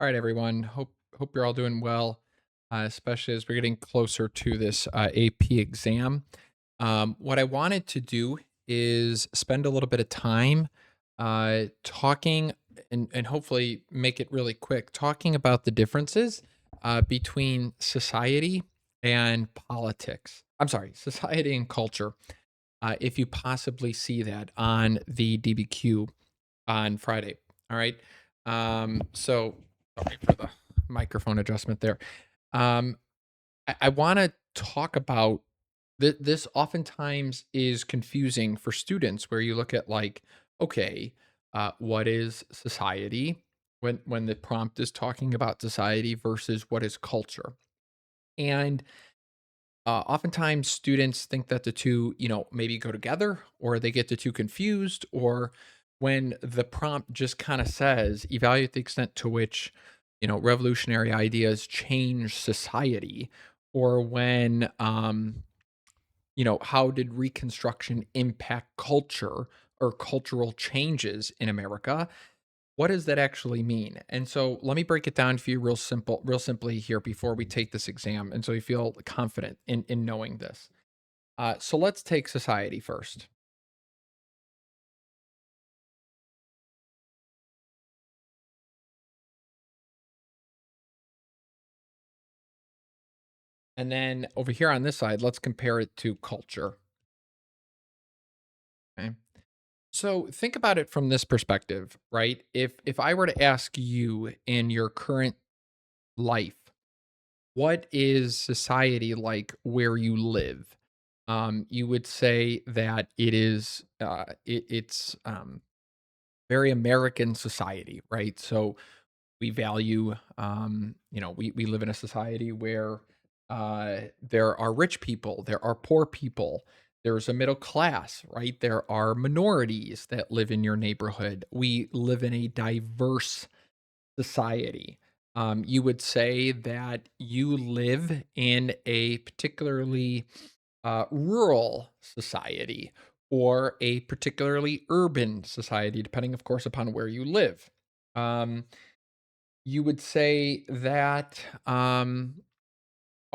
All right, everyone. Hope you're all doing well, especially as we're getting closer to this AP exam. What I wanted to do is spend a little bit of time talking and hopefully make it really quick, talking about the differences between society and politics. I'm sorry, society and culture. If you possibly see that on the DBQ on Friday. All right. So sorry for the microphone adjustment there. Um, I want to talk about this oftentimes is confusing for students where you look at like, okay, what is society when the prompt is talking about society versus what is culture? And oftentimes students think that the two, maybe go together or they get the two confused, or when the prompt just kind of says, evaluate the extent to which, revolutionary ideas change society, or when, how did Reconstruction impact culture or cultural changes in America? What does that actually mean? And so let me break it down for you real simply here before we take this exam. And so you feel confident in knowing this. So let's take society first. And then over here on this side, let's compare it to culture. Okay. So think about it from this perspective, right? If I were to ask you in your current life, what is society like where you live? You would say that it's very American society, right? So we value, we live in a society where there are rich people, there are poor people, there's a middle class, right? There are minorities that live in your neighborhood. We live in a diverse society. You would say that you live in a particularly rural society or a particularly urban society, depending, of course, upon where you live. Um, you would say that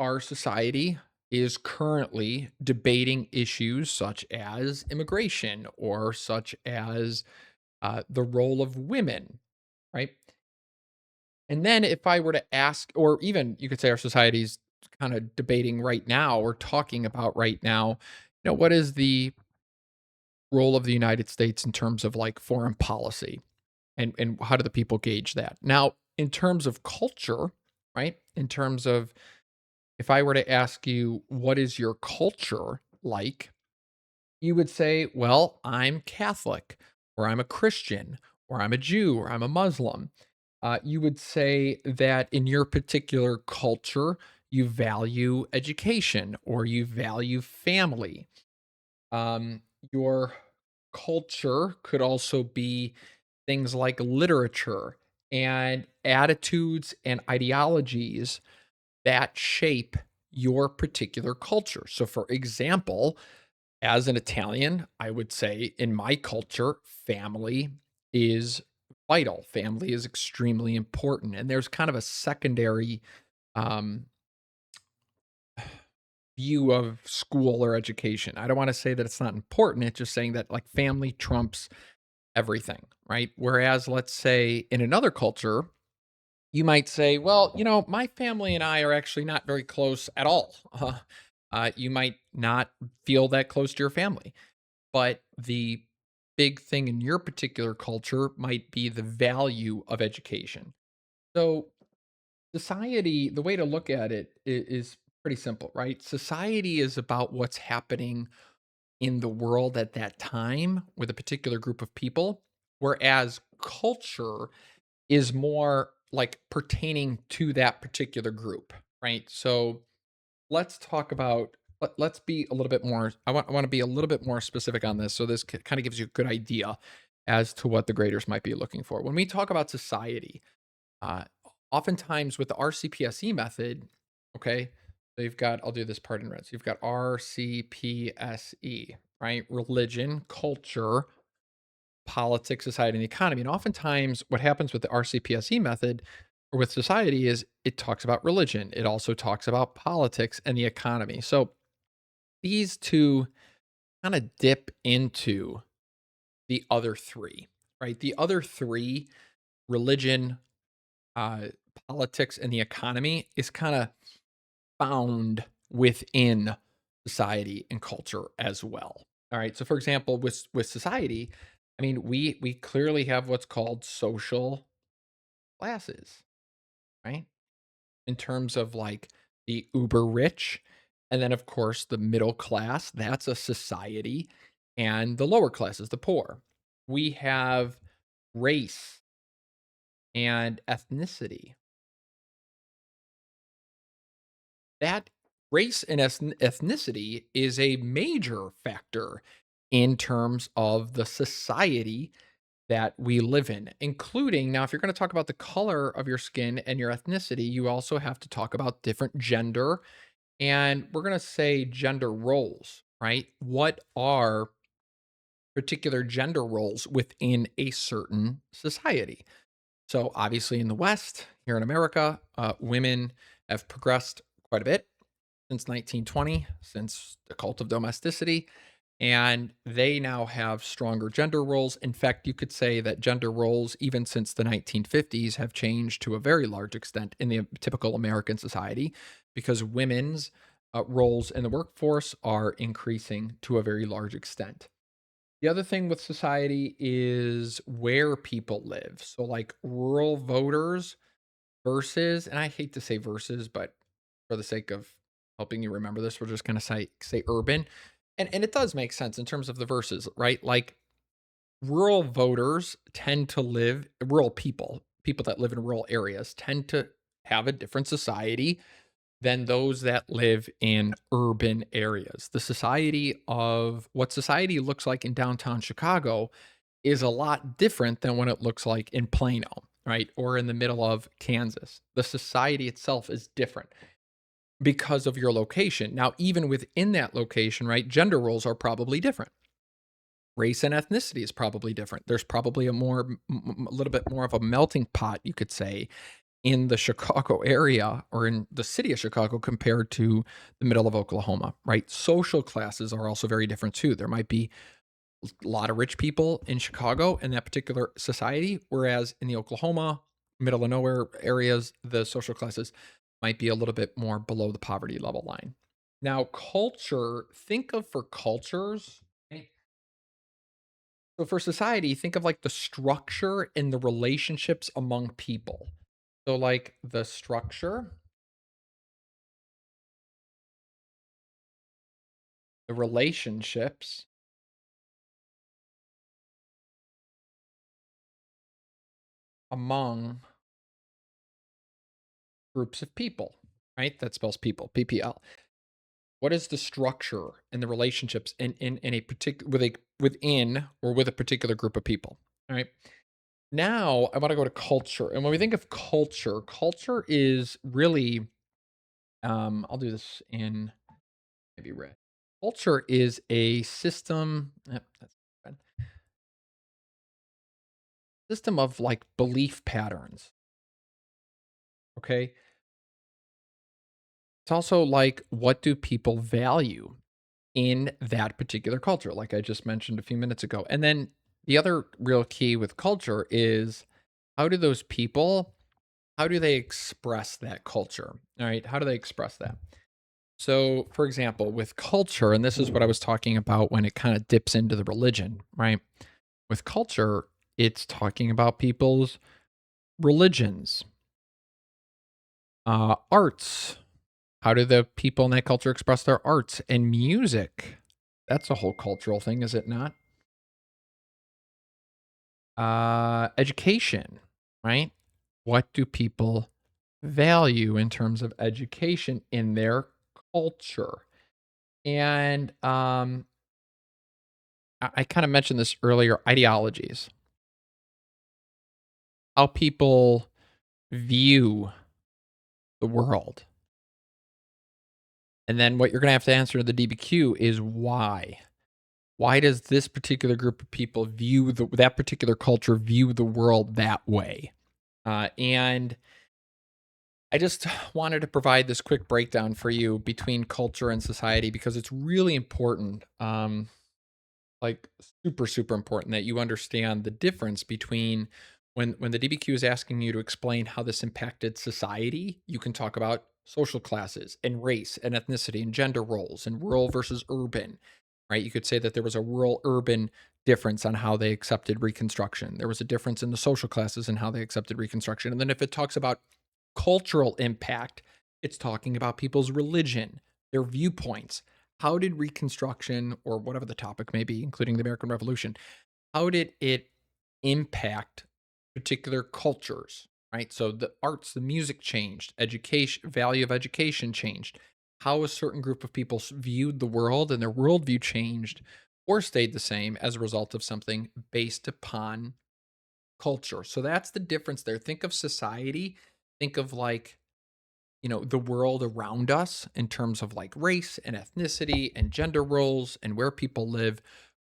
our society is currently debating issues such as immigration or such as the role of women, right? And then if I were to ask, or even you could say our society's kind of debating right now or talking about right now, what is the role of the United States in terms of like foreign policy and how do the people gauge that? Now, in terms of culture, right? In terms of if I were to ask you what is your culture like, you would say, "Well, I'm Catholic or I'm a Christian or I'm a Jew or I'm a Muslim." You would say that in your particular culture, you value education or you value family. Your culture could also be things like literature and attitudes and ideologies that shape your particular culture. So, for example, as an Italian, I would say in my culture, family is vital. Family is extremely important. And there's kind of a secondary um, view of school or education. I don't want to say that it's not important. It's just saying that like family trumps everything, right? Whereas, let's say in another culture, you might say, well, my family and I are actually not very close at all. You might not feel that close to your family, but the big thing in your particular culture might be the value of education. So, society, the way to look at it is pretty simple, right? Society is about what's happening in the world at that time with a particular group of people, whereas culture is more like pertaining to that particular group, right? So let's talk about let's be a little bit more I want to be a little bit more specific on this so this kind of gives you a good idea as to what the graders might be looking for. When we talk about society, uh oftentimes with the RCPSE method, okay? They've got I'll do this part in red. So you've got RCPSE, right? Religion, culture, politics, society, and the economy. And oftentimes what happens with the RCPSE method, with society is it talks about religion. It also talks about politics and the economy. So these two kind of dip into the other three, right? The other three, religion, uh, politics, and the economy, is kind of found within society and culture as well. All right. So for example, with society, I mean, we clearly have what's called social classes, right? In terms of like the uber rich, and then of course the middle class, that's a society, and the lower classes, the poor. We have race and ethnicity. That race and ethnicity is a major factor in terms of the society that we live in, including now, if you're going to talk about the color of your skin and your ethnicity, you also have to talk about different gender, and we're going to say gender roles, right? What are particular gender roles within a certain society? So, obviously, in the West, here in America, women have progressed quite a bit since 1920, since the cult of domesticity, and they now have stronger gender roles. In fact, you could say that gender roles, even since the 1950s, have changed to a very large extent in the typical American society because women's roles in the workforce are increasing to a very large extent. The other thing with society is where people live. So, like rural voters versus, and I hate to say versus, but for the sake of helping you remember this, we're just going to say urban. And it does make sense in terms of the verses, right? Like rural voters tend to live, rural people that live in rural areas tend to have a different society than those that live in urban areas. The society of what society looks like in downtown Chicago is a lot different than what it looks like in Plano, right? Or in the middle of Kansas. The society itself is different because of your location. Now, even within that location, right, gender roles are probably different. Race and ethnicity is probably different. There's probably a little bit more of a melting pot, you could say, in the Chicago area or in the city of Chicago compared to the middle of Oklahoma, right? Social classes are also very different too. There might be a lot of rich people in Chicago in that particular society, whereas in the Oklahoma, middle of nowhere areas, the social classes might be a little bit more below the poverty level line. Now, culture, think of for cultures, right? So for society, think of like the structure and the relationships among people. So, like the structure, the relationships among groups of people, right? That spells people, PPL. What is the structure and the relationships in a particular within or with a particular group of people? All right. Now I want to go to culture. And when we think of culture, culture is really I'll do this in maybe red. Culture is a system, that's red, system of like belief patterns. Okay. It's also like what do people value in that particular culture, like I just mentioned a few minutes ago. And then the other real key with culture is how do those people, how do they express that culture? All right. How do they express that? So, for example, with culture, and this is what I was talking about when it kind of dips into the religion, right? With culture, it's talking about people's religions, arts. How do the people in that culture express their arts and music? That's a whole cultural thing, is it not? Education, right? What do people value in terms of education in their culture? And I kind of mentioned this earlier, ideologies, how people view the world. And then what you're going to have to answer to the DBQ is why. Why does this particular group of people view that particular culture view the world that way? And I just wanted to provide this quick breakdown for you between culture and society because it's really important. Like super super important that you understand the difference between when the DBQ is asking you to explain how this impacted society. You can talk about social classes and race and ethnicity and gender roles and rural versus urban, right? You could say that there was a rural urban difference on how they accepted reconstruction. There was a difference in the social classes and how they accepted reconstruction. And then if it talks about cultural impact, it's talking about people's religion, their viewpoints. How did reconstruction, or whatever the topic may be, including the American Revolution, how did it impact particular cultures, right? So the arts, the music changed, education, value of education changed. How a certain group of people viewed the world and their worldview changed or stayed the same as a result of something based upon culture. So that's the difference there. Think of society, think of like, the world around us in terms of like race and ethnicity and gender roles and where people live.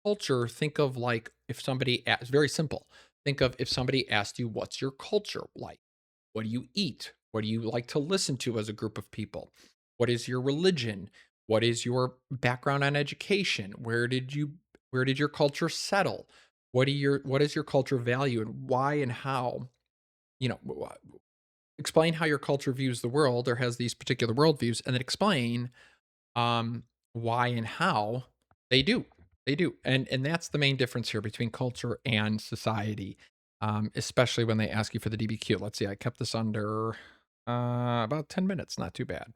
Culture, think of like if somebody asked, very simple. Think of if somebody asked you, what's your culture like? What do you eat? What do you like to listen to as a group of people? What is your religion? What is your background on education? Where did your culture settle? What is your culture value and why and how? You know, explain how your culture views the world or has these particular worldviews, and then explain um, why and how they do. They do. And that's the main difference here between culture and society, especially when they ask you for the DBQ. Let's see, I kept this under about 10 minutes. Not too bad.